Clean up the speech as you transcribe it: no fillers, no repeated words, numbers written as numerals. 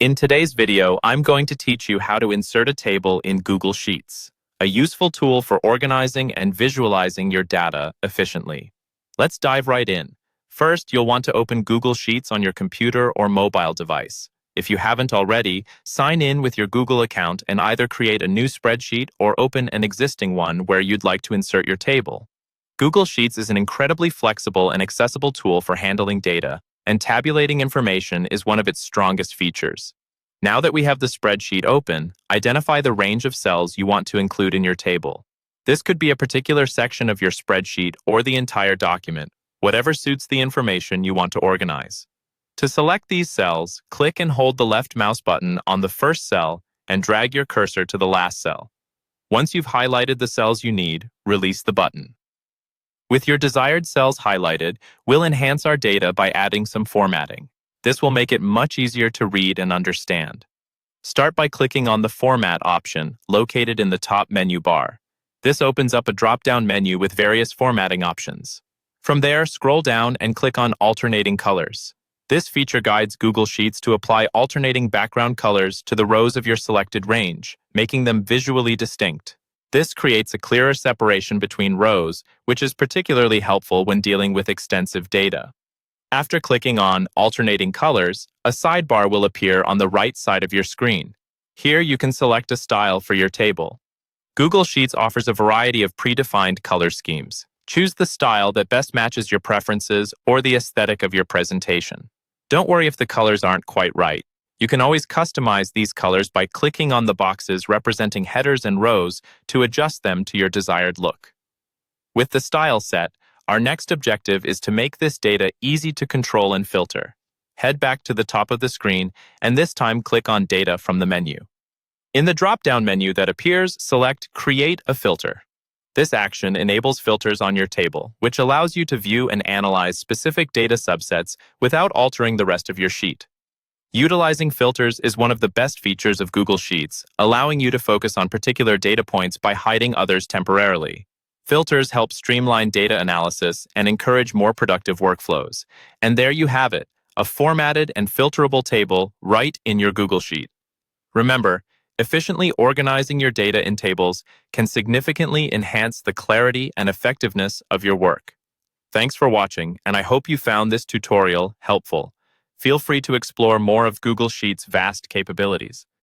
In today's video, I'm going to teach you how to insert a table in Google Sheets, a useful tool for organizing and visualizing your data efficiently. Let's dive right in. First, you'll want to open Google Sheets on your computer or mobile device. If you haven't already, sign in with your Google account and either create a new spreadsheet or open an existing one where you'd like to insert your table. Google Sheets is an incredibly flexible and accessible tool for handling data, and tabulating information is one of its strongest features. Now that we have the spreadsheet open, identify the range of cells you want to include in your table. This could be a particular section of your spreadsheet or the entire document, whatever suits the information you want to organize. To select these cells, click and hold the left mouse button on the first cell and drag your cursor to the last cell. Once you've highlighted the cells you need, release the button. With your desired cells highlighted, we'll enhance our data by adding some formatting. This will make it much easier to read and understand. Start by clicking on the Format option located in the top menu bar. This opens up a drop-down menu with various formatting options. From there, scroll down and click on Alternating Colors. This feature guides Google Sheets to apply alternating background colors to the rows of your selected range, making them visually distinct. This creates a clearer separation between rows, which is particularly helpful when dealing with extensive data. After clicking on Alternating Colors, a sidebar will appear on the right side of your screen. Here you can select a style for your table. Google Sheets offers a variety of predefined color schemes. Choose the style that best matches your preferences or the aesthetic of your presentation. Don't worry if the colors aren't quite right. You can always customize these colors by clicking on the boxes representing headers and rows to adjust them to your desired look. With the style set, our next objective is to make this data easy to control and filter. Head back to the top of the screen and this time click on Data from the menu. In the drop-down menu that appears, select Create a Filter. This action enables filters on your table, which allows you to view and analyze specific data subsets without altering the rest of your sheet. Utilizing filters is one of the best features of Google Sheets, allowing you to focus on particular data points by hiding others temporarily. Filters help streamline data analysis and encourage more productive workflows. And there you have it, a formatted and filterable table right in your Google Sheet. Remember, efficiently organizing your data in tables can significantly enhance the clarity and effectiveness of your work. Thanks for watching, and I hope you found this tutorial helpful. Feel free to explore more of Google Sheets' vast capabilities.